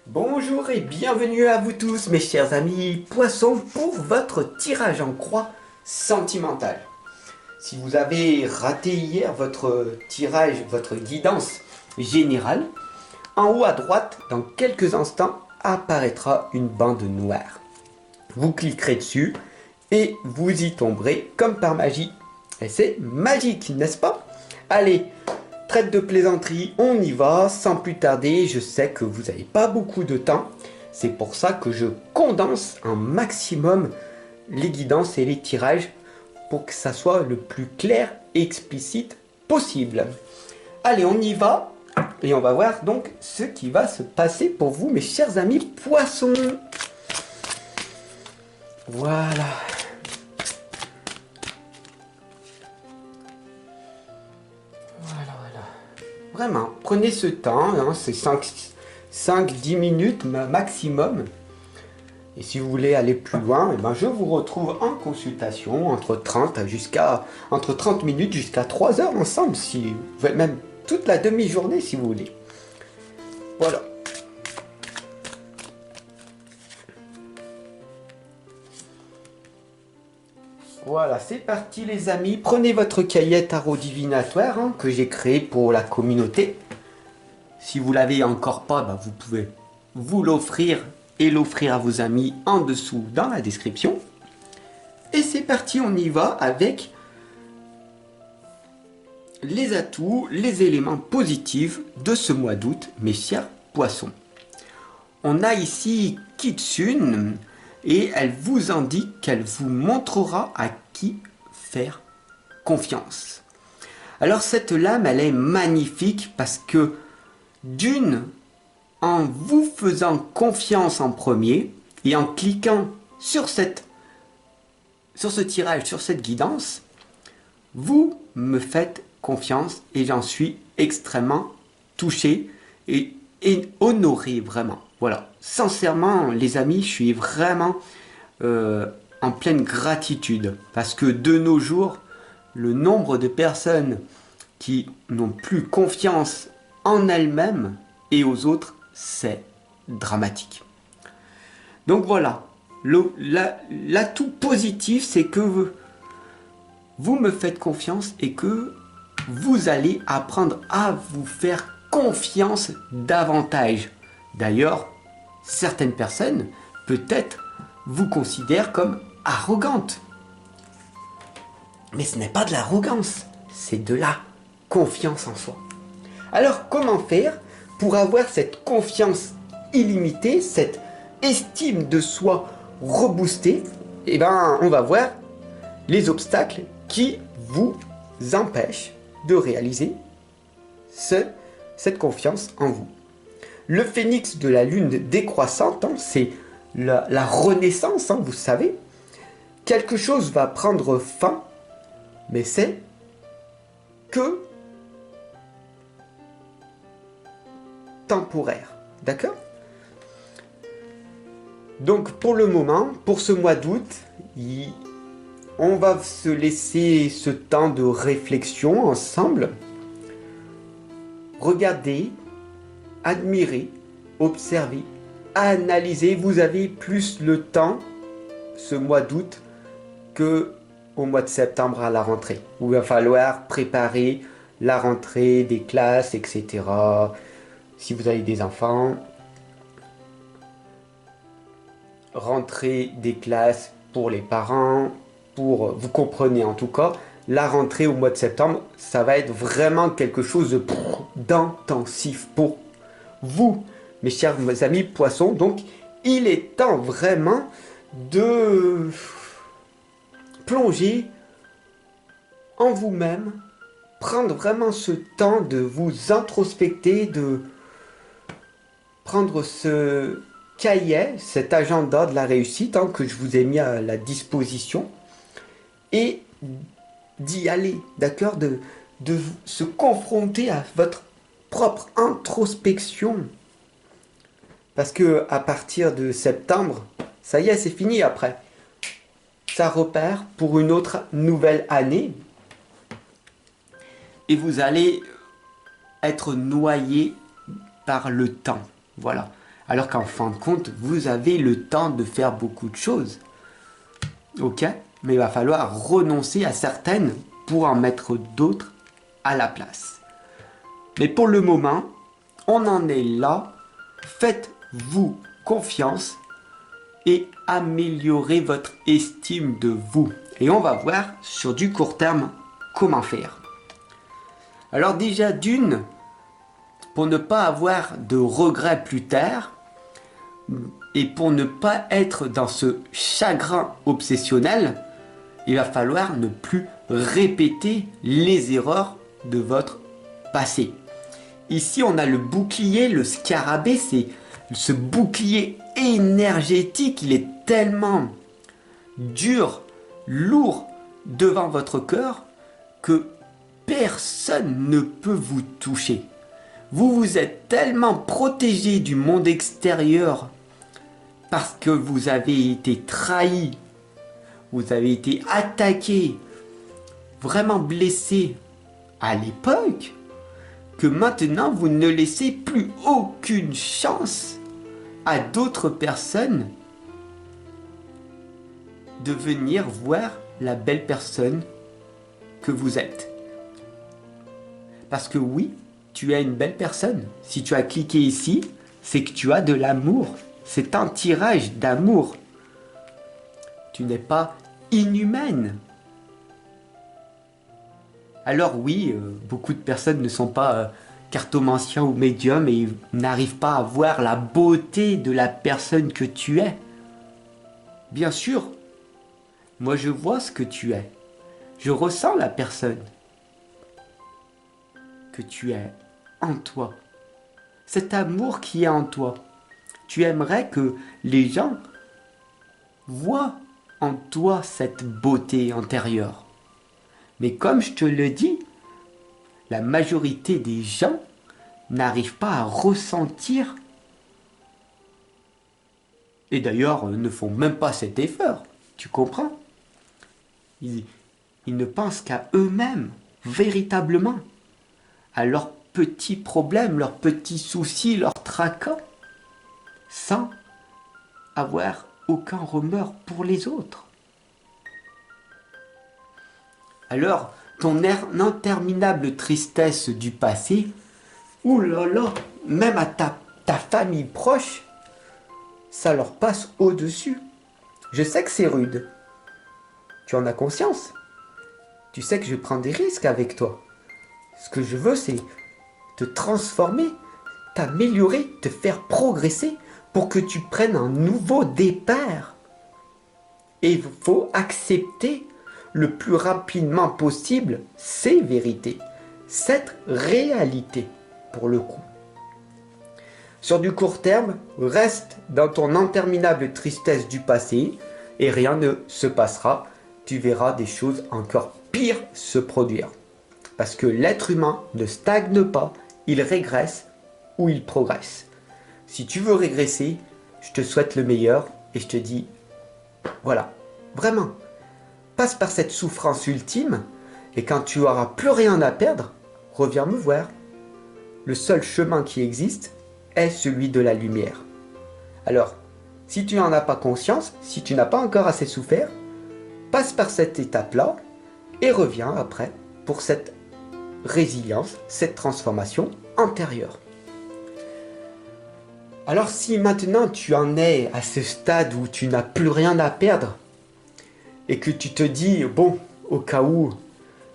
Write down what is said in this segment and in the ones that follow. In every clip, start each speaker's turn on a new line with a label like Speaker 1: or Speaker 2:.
Speaker 1: Bonjour et bienvenue à vous tous mes chers amis poissons pour votre tirage en croix sentimental. Si vous avez raté hier votre tirage, votre guidance générale, en haut à droite, dans quelques instants, apparaîtra une bande noire. Vous cliquerez dessus et vous y tomberez comme par magie. Et c'est magique, n'est-ce pas? Allez, trêve de plaisanterie, on y va, sans plus tarder, je sais que vous n'avez pas beaucoup de temps, c'est pour ça que je condense un maximum les guidances et les tirages pour que ça soit le plus clair et explicite possible. Allez, on y va et on va voir donc ce qui va se passer pour vous mes chers amis poissons. Voilà. Vraiment, prenez ce temps, hein, c'est 5-10 minutes maximum. Et si vous voulez aller plus loin, eh ben, je vous retrouve en consultation entre 30 minutes jusqu'à 3 heures ensemble, si même toute la demi-journée si vous voulez. Voilà. Voilà, c'est parti les amis. Prenez votre cahier tarot divinatoire hein, que j'ai créé pour la communauté. Si vous l'avez encore pas, bah, vous pouvez vous l'offrir et l'offrir à vos amis en dessous dans la description. Et c'est parti, on y va avec les atouts, les éléments positifs de ce mois d'août, mes chers poissons. On a ici Kitsune et elle vous indique qu'elle vous montrera à qui faire confiance. Alors cette lame, elle est magnifique parce que d'une, en vous faisant confiance en premier et en cliquant sur ce tirage, sur cette guidance, vous me faites confiance et j'en suis extrêmement touché et honoré vraiment. Voilà, sincèrement les amis, je suis vraiment en pleine gratitude parce que de nos jours, le nombre de personnes qui n'ont plus confiance en elles-mêmes et aux autres, c'est dramatique. Donc voilà, l'atout positif, c'est que vous me faites confiance et que vous allez apprendre à vous faire confiance davantage. D'ailleurs, certaines personnes, peut-être, vous considèrent comme arrogante. Mais ce n'est pas de l'arrogance, c'est de la confiance en soi. Alors, comment faire pour avoir cette confiance illimitée, cette estime de soi reboostée? Eh bien, on va voir les obstacles qui vous empêchent de réaliser cette confiance en vous. Le phénix de la lune décroissante, hein, c'est la renaissance, hein, vous savez. Quelque chose va prendre fin, mais c'est que temporaire, d'accord? Donc pour le moment, pour ce mois d'août, on va se laisser ce temps de réflexion ensemble. Regardez, admirez, observez, analysez. Vous avez plus le temps ce mois d'août que au mois de septembre à la rentrée, où il va falloir préparer la rentrée des classes, etc. Si vous avez des enfants, rentrée des classes pour les parents, vous comprenez en tout cas, la rentrée au mois de septembre, ça va être vraiment quelque chose d'intensif pour vous, mes chers amis poissons. Donc, il est temps vraiment de plonger en vous-même, prendre vraiment ce temps de vous introspecter, de prendre ce cahier, cet agenda de la réussite hein, que je vous ai mis à la disposition et d'y aller, d'accord, de se confronter à votre propre introspection. Parce que à partir de septembre, ça y est, c'est fini après. Ça repart pour une autre nouvelle année. Et vous allez être noyé par le temps. Voilà. Alors qu'en fin de compte, vous avez le temps de faire beaucoup de choses. Ok? Mais il va falloir renoncer à certaines pour en mettre d'autres à la place. Mais pour le moment, on en est là. Faites-vous confiance et améliorez votre estime de vous. Et on va voir sur du court terme comment faire. Alors déjà d'une, pour ne pas avoir de regrets plus tard et pour ne pas être dans ce chagrin obsessionnel, il va falloir ne plus répéter les erreurs de votre passé. Ici, on a le bouclier, le scarabée, c'est ce bouclier énergétique, il est tellement dur, lourd devant votre cœur que personne ne peut vous toucher. Vous vous êtes tellement protégé du monde extérieur parce que vous avez été trahi, vous avez été attaqué, vraiment blessé à l'époque, que maintenant vous ne laissez plus aucune chance à d'autres personnes de venir voir la belle personne que vous êtes. Parce que oui, tu es une belle personne. Si tu as cliqué ici, c'est que tu as de l'amour. C'est un tirage d'amour. Tu n'es pas inhumaine. Alors oui, beaucoup de personnes ne sont pas cartomanciens ou médiums et n'arrivent pas à voir la beauté de la personne que tu es. Bien sûr, moi je vois ce que tu es. Je ressens la personne que tu es en toi. Cet amour qui est en toi. Tu aimerais que les gens voient en toi cette beauté antérieure. Mais comme je te le dis, la majorité des gens n'arrivent pas à ressentir et d'ailleurs ne font même pas cet effort. Tu comprends? Ils ne pensent qu'à eux-mêmes, véritablement, à leurs petits problèmes, leurs petits soucis, leurs tracas, sans avoir aucun remords pour les autres. Alors, ton interminable tristesse du passé, oulala, même à ta famille proche, ça leur passe au-dessus. Je sais que c'est rude. Tu en as conscience. Tu sais que je prends des risques avec toi. Ce que je veux, c'est te transformer, t'améliorer, te faire progresser pour que tu prennes un nouveau départ. Et il faut accepter le plus rapidement possible ces vérités, cette réalité pour le coup. Sur du court terme, reste dans ton interminable tristesse du passé et rien ne se passera. Tu verras des choses encore pires se produire. Parce que l'être humain ne stagne pas, il régresse ou il progresse. Si tu veux régresser, je te souhaite le meilleur et je te dis, voilà, vraiment, passe par cette souffrance ultime et quand tu auras plus rien à perdre, reviens me voir. Le seul chemin qui existe est celui de la lumière. Alors, si tu n'en as pas conscience, si tu n'as pas encore assez souffert, passe par cette étape-là et reviens après pour cette résilience, cette transformation antérieure. Alors si maintenant tu en es à ce stade où tu n'as plus rien à perdre et que tu te dis, bon, au cas où,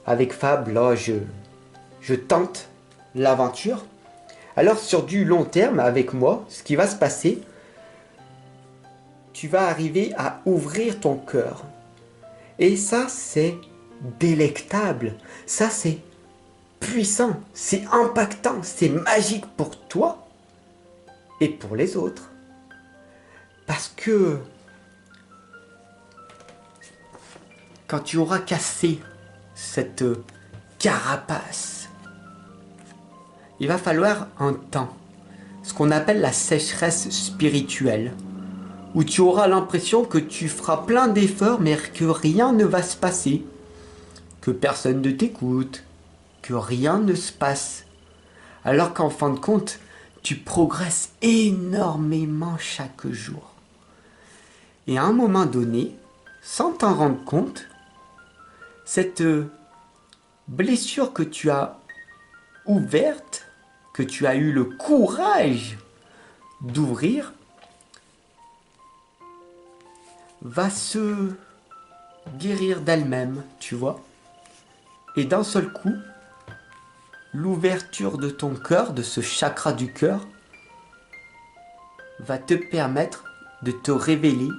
Speaker 1: avec Fab, là, je tente l'aventure, alors sur du long terme, avec moi, ce qui va se passer, tu vas arriver à ouvrir ton cœur. Et ça, c'est délectable. Ça, c'est puissant. C'est impactant. C'est magique pour toi et pour les autres. Parce que quand tu auras cassé cette carapace, il va falloir un temps, ce qu'on appelle la sécheresse spirituelle, où tu auras l'impression que tu feras plein d'efforts mais que rien ne va se passer, que personne ne t'écoute, que rien ne se passe, alors qu'en fin de compte, tu progresses énormément chaque jour. Et à un moment donné, sans t'en rendre compte, cette blessure que tu as ouverte, que tu as eu le courage d'ouvrir, va se guérir d'elle-même, tu vois. Et d'un seul coup, l'ouverture de ton cœur, de ce chakra du cœur, va te permettre de te révéler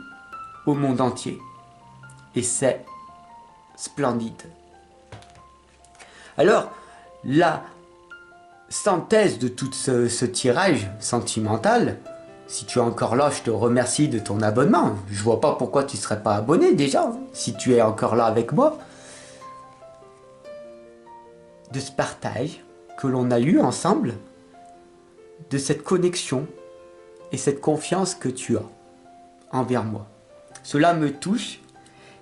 Speaker 1: au monde entier. Et c'est splendide. Alors, la synthèse de tout ce tirage sentimental, si tu es encore là, je te remercie de ton abonnement. Je vois pas pourquoi tu ne serais pas abonné déjà, hein, si tu es encore là avec moi. De ce partage que l'on a eu ensemble, de cette connexion et cette confiance que tu as envers moi. Cela me touche.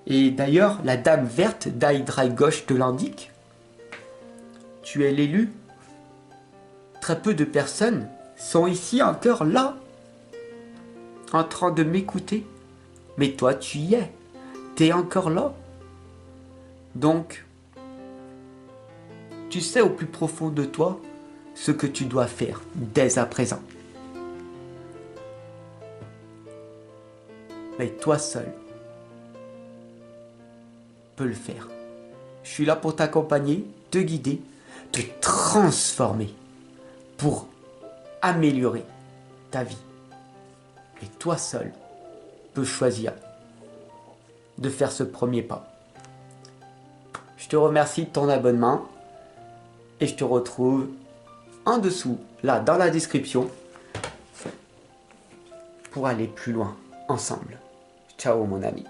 Speaker 1: Et d'ailleurs, la dame verte d'Hydra Gauche te l'indique. Tu es l'élu. Très peu de personnes sont ici encore là, en train de m'écouter. Mais toi, tu y es. Tu es encore là. Donc, tu sais au plus profond de toi ce que tu dois faire dès à présent. Mais toi seul peux le faire. Je suis là pour t'accompagner, te guider, te transformer pour améliorer ta vie. Et toi seul peux choisir de faire ce premier pas. Je te remercie de ton abonnement et je te retrouve en dessous, là dans la description, pour aller plus loin ensemble. Ciao mon ami.